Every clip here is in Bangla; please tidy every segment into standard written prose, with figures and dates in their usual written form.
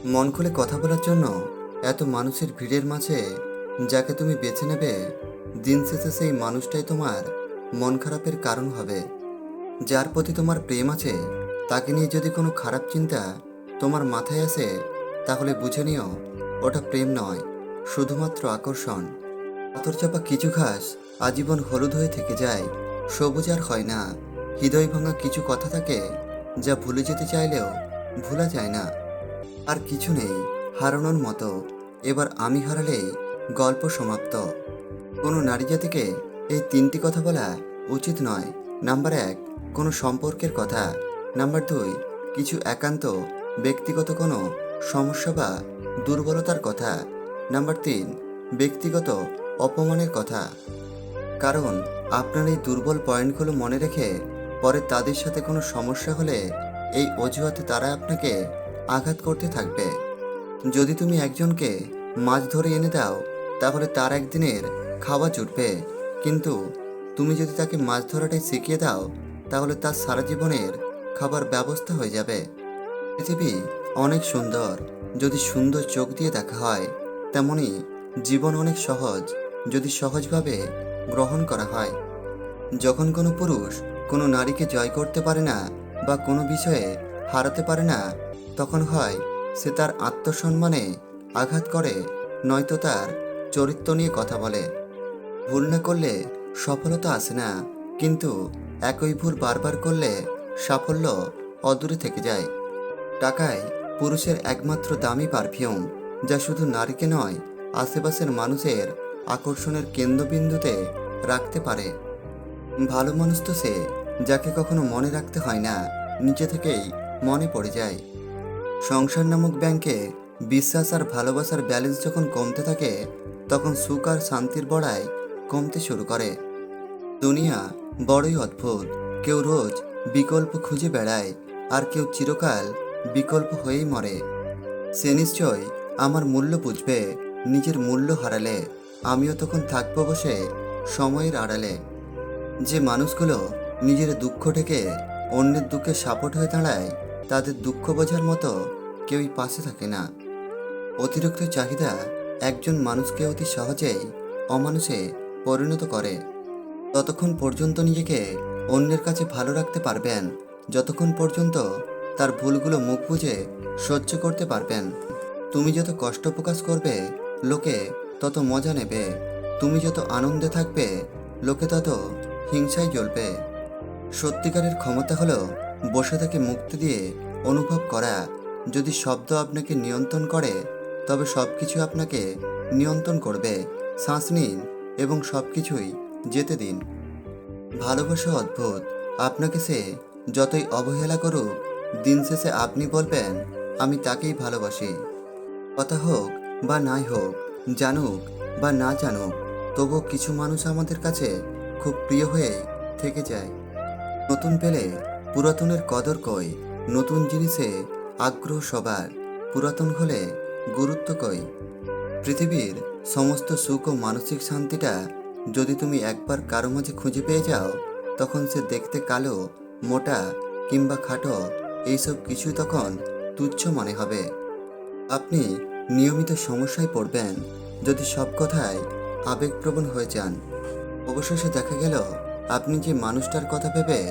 মন খুলে কথা বলার জন্য এত মানুষের ভিড়ের মাঝে যাকে তুমি বেছে নেবে, দিন শেষে সেই মানুষটাই তোমার মন খারাপের কারণ হবে। যার প্রতি তোমার প্রেম আছে, তাকে নিয়ে যদি কোনো খারাপ চিন্তা তোমার মাথায় আসে, তাহলে বুঝে নিও ওটা প্রেম নয়, শুধুমাত্র আকর্ষণ। পাথরচাপা কিছু ঘাস আজীবন হলুদ হয়ে থেকে যায়, সবুজ আর হয় না। হৃদয় ভাঙা কিছু কথা থাকে, যা ভুলে যেতে চাইলেও ভোলা যায় না। আর কিছু নেই হারানোর মতো, এবার আমি হারালেই গল্প সমাপ্ত। কোনো নারী জাতিকে এই তিনটি কথা বলা উচিত নয়। নাম্বার 1, কোনো সম্পর্কের কথা। নাম্বার 2, কিছু একান্ত ব্যক্তিগত কোনো সমস্যা বা দুর্বলতার কথা। নাম্বার 3, ব্যক্তিগত অপমানের কথা। কারণ আপনার এই দুর্বল পয়েন্টগুলো মনে রেখে পরে তাদের সাথে কোনো সমস্যা হলে এই অজুহাতে তারা আপনাকে আঘাত করতে থাকবে। যদি তুমি একজনকে মাছ ধরে এনে দাও, তাহলে তার একদিনের খাওয়া জুটবে। কিন্তু তুমি যদি তাকে মাছ ধরাটাই শিখিয়ে দাও, তাহলে তার সারা জীবনের খাবার ব্যবস্থা হয়ে যাবে। পৃথিবী অনেক সুন্দর যদি সুন্দর চোখ দিয়ে দেখা হয়, তেমনি জীবন অনেক সহজ যদি সহজভাবে গ্রহণ করা হয়। যখন কোনো পুরুষ কোনো নারীকে জয় করতে পারে না বা কোনো বিষয়ে হারাতে পারে না, তখন হয় সে তার আত্মসম্মানে আঘাত করে, নয়তো তার চরিত্র নিয়ে কথা বলে। ভুল না করলে সফলতা আসে না, কিন্তু একই ভুল বারবার করলে সাফল্য অদূরে থেকে যায়। টাকায় পুরুষের একমাত্র দামি পারফিউম, যা শুধু নারীকে নয়, আশেপাশের মানুষের আকর্ষণের কেন্দ্রবিন্দুতে রাখতে পারে। ভালো মানুষ তো সে, যাকে কখনো মনে রাখতে হয় না, নিজে থেকেই মনে পড়ে যায়। সংসার নামক ব্যাংকে বিশ্বাস আর ভালোবাসার ব্যালেন্স যখন কমতে থাকে, তখন সুখ আর শান্তির বড়াই কমতে শুরু করে। দুনিয়া বড়ই অদ্ভুত। কেউ রোজ বিকল্প খুঁজে বেড়ায়, আর কেউ চিরকাল বিকল্প হয়েই মরে। সে নিশ্চয় আমার মূল্য বুঝবে, নিজের মূল্য হারালে আমিও তখন থাকবো বসে সময়ের আড়ালে। যে মানুষগুলো নিজের দুঃখ ঢেকে অন্যের দুঃখে সাপোর্ট হয়ে দাঁড়ায়, তাদের দুঃখ বোঝার মতো কেউই পাশে থাকে না। অতিরিক্ত চাহিদা একজন মানুষকে অতি সহজেই অমানুষে পরিণত করে। ততক্ষণ পর্যন্ত নিজেকে অন্যের কাছে ভালো রাখতে পারবেন, যতক্ষণ পর্যন্ত তার ভুলগুলো মুখ বুজে সহ্য করতে পারবেন। তুমি যত কষ্ট প্রকাশ করবে, লোকে তত মজা নেবে। তুমি যত আনন্দে থাকবে, লোকে তত হিংসায় জ্বলবে। সত্যিকারের ক্ষমতা হলো বসে থেকে মুক্তি দিয়ে অনুভব করা। যদি শব্দ আপনাকে নিয়ন্ত্রণ করে, তবে সব কিছু আপনাকে নিয়ন্ত্রণ করবে। শ্বাস নিন এবং সব কিছুই যেতে দিন। ভালোবাসা অদ্ভুত। আপনাকে সে যতই অবহেলা করুক, দিন শেষে আপনি বলবেন, আমি তাকেই ভালোবাসি। কথা হোক বা নাই হোক, জানুক বা না জানুক, তবুও কিছু মানুষ আমাদের কাছে খুব প্রিয় হয়ে থেকে যায়। নতুন পেলে পুরাতনের কদর কই, নতুন জিনিসে আগ্রহ সবার, পুরাতন হলে গুরুত্ব কই। পৃথিবীর সমস্ত সুখ ও মানসিক শান্তিটা যদি তুমি একবার কারো মাঝে খুঁজে পেয়ে যাও, তখন সে দেখতে কালো, মোটা কিংবা খাটো, এইসব কিছুই তখন তুচ্ছ মনে হবে। আপনি নিয়মিত সমস্যায় পড়বেন যদি সব কথায় আবেগপ্রবণ হয়ে যান। অবশেষে দেখা গেল আপনি যে মানুষটার কথা ভেবে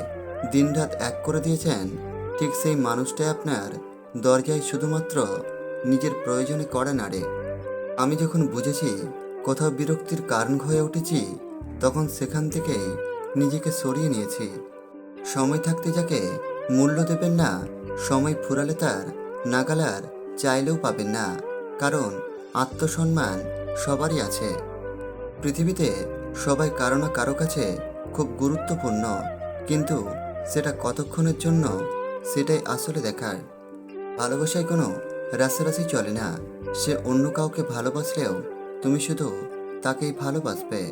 দিনরাত এক করে দিয়েছেন, ঠিক সেই মানুষটাই আপনার দরজায় শুধুমাত্র নিজের প্রয়োজনে কড়া নাড়ে। আমি যখন বুঝেছি কোথাও বিরক্তির কারণ হয়ে উঠেছি, তখন সেখান থেকেই নিজেকে সরিয়ে নিয়েছি। সময় থাকতে যাকে মূল্য দেবেন না, সময় ফুরালে তার নাগালার চাইলেও পাবেন না। কারণ আত্মসম্মান সবারই আছে। পৃথিবীতে সবাই কারো না কারো কাছে খুব গুরুত্বপূর্ণ, কিন্তু সেটা কতক্ষণের জন্য, সেটাই আসলে দেখার। ভালোবাসায় কোনো রাশারাশি চলে না। সে অন্য কাউকে ভালোবাসলেও তুমি শুধু তাকেই ভালোবাসবে।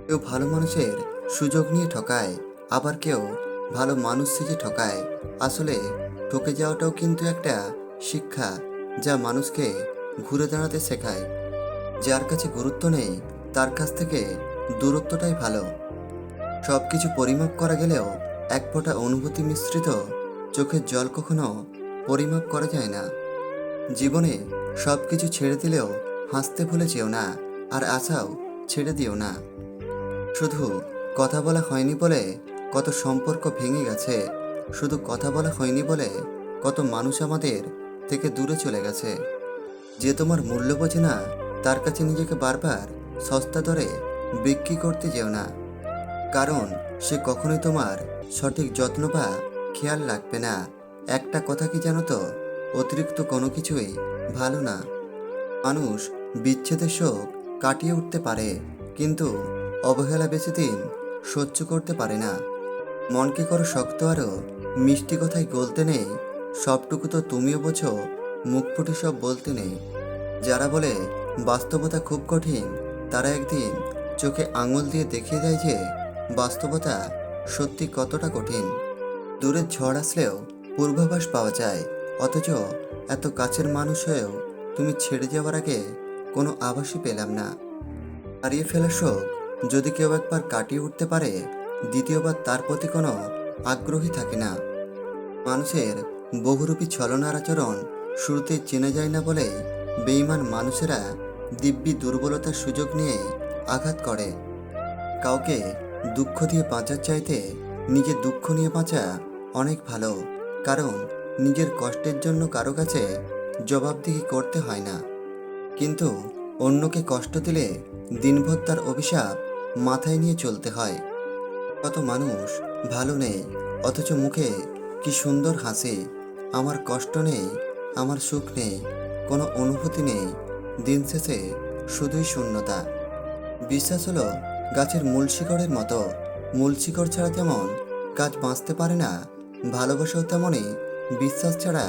কেউ ভালো মানুষের সুযোগ নিয়ে ঠকায়, আবার কেউ ভালো মানুষ সেজে ঠকায়। আসলে ঠকে যাওয়াটাও কিন্তু একটা শিক্ষা, যা মানুষকে ঘুরে দাঁড়াতে শেখায়। যার কাছে গুরুত্ব নেই, তার কাছ থেকে দূরত্বটাই ভালো। সব কিছু পরিমাপ করা গেলেও এক ফোঁটা অনুভূতি মিশ্রিত চোখের জল কখনো পরিমাপ করা যায় না। জীবনে সব কিছু ছেড়ে দিলেও হাসতে ভুলে যেও না, আর আশাও ছেড়ে দিও না। শুধু কথা বলা হয়নি বলে কত সম্পর্ক ভেঙে গেছে, শুধু কথা বলা হয়নি বলে কত মানুষ আমাদের থেকে দূরে চলে গেছে। যে তোমার মূল্য বোঝে না, তার কাছে নিজেকে বারবার সস্তা দরে বিক্রি করতে যেও না, কারণ সে কখনোই তোমার সঠিক যত্ন বা খেয়াল রাখবে না। একটা কথা কি জানো তো, অতিরিক্ত কোনো কিছুই ভালো না। মানুষ বিচ্ছেদের শোক কাটিয়ে উঠতে পারে, কিন্তু অবহেলা বেশি দিন সহ্য করতে পারে না। মনকে করো শক্ত, আরও মিষ্টি কথায় গলতে নেই, সবটুকু তো তুমিও বোঝো, মুখ ফুটে সব বলতে নেই। যারা বলে বাস্তবতা খুব কঠিন, তারা একদিন চোখে আঙুল দিয়ে দেখিয়ে দেয় যে বাস্তবতা সত্যি কতটা কঠিন। দূরের ঝড় আসলেও পূর্বাভাস পাওয়া যায়, অথচ এত কাছের মানুষ হয়েও তুমি ছেড়ে যাওয়ার আগে কোনো আভাসই পেলাম না। হারিয়ে ফেলা শোক যদি কেউ একবার কাটিয়ে উঠতে পারে, দ্বিতীয়বার তার প্রতি কোনো আগ্রহী থাকে না। মানুষের বহুরূপী ছলনার আচরণ শুরুতে চেনা যায় না বলেই বেঈমান মানুষেরা দিব্যি দুর্বলতার সুযোগ নিয়ে আঘাত করে। কাউকে দুঃখ দিয়ে বাঁচার চাইতে নিজের দুঃখ নিয়ে বাঁচা অনেক ভালো, কারণ নিজের কষ্টের জন্য কারো কাছে জবাবদিহি করতে হয় না। কিন্তু অন্যকে কষ্ট দিলে দিনভর তার অভিশাপ মাথায় নিয়ে চলতে হয়। কত মানুষ ভালো নেই, অথচ মুখে কি সুন্দর হাসি। আমার কষ্ট নেই, আমার সুখ নেই, কোনো অনুভূতি নেই, দিন শেষে শুধুই শূন্যতা। বিশ্বাস হলো গাছের মূল শিকড়ের মতো, মূল শিকড় ছাড়া যেমন গাছ বাঁচতে পারে না, ভালোবাসাও তেমনই বিশ্বাস ছাড়া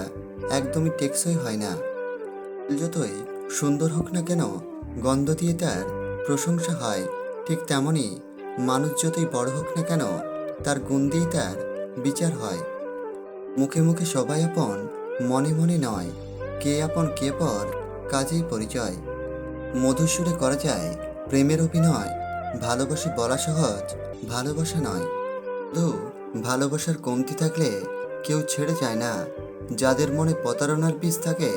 একদমই টেকসই হয় না। যতই সুন্দর হোক না কেন, গন্ধ দিয়ে তার প্রশংসা হয়, ঠিক তেমনই মানুষ যতই বড় হোক না কেন, তার গুণ দিয়ে তার বিচার হয়। মুখে মুখে সবাই আপন, মনে মনে নয়। কে আপন কে পর কাজেই পরিচয়। মধুর সুরে করা যায় প্রেমের অভিনয়, ভালোবাসি বলা সহজ, ভালোবাসা নয়। শুধু ভালোবাসার কমতি থাকলে কেউ ছেড়ে যায় না। যাদের মনে প্রতারণার বীজ থাকে,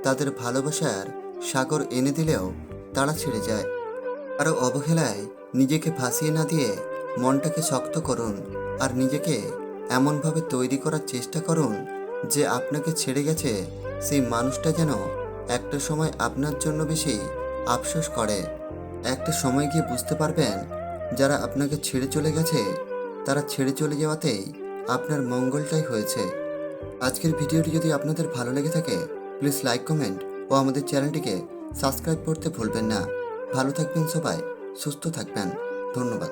তাদের ভালোবাসার সাগর এনে দিলেও তারা ছেড়ে যায়। আরও অবহেলায় নিজেকে ফাঁসিয়ে না দিয়ে মনটাকে শক্ত করুন, আর নিজেকে এমনভাবে তৈরি করার চেষ্টা করুন যে আপনাকে ছেড়ে গেছে সেই মানুষটা যেন একটা সময় আপনার জন্য বেশি আফসোস করে। একটা সময় গিয়ে বুঝতে পারবেন, যারা আপনাকে ছেড়ে চলে গেছে, তারা ছেড়ে চলে যাওয়াতেই আপনার মঙ্গলটাই হয়েছে। আজকের ভিডিওটি যদি আপনাদের ভালো লেগে থাকে, প্লিজ লাইক, কমেন্ট ও আমাদের চ্যানেলটিকে সাবস্ক্রাইব করতে ভুলবেন না। ভালো থাকবেন সবাই, সুস্থ থাকবেন। ধন্যবাদ।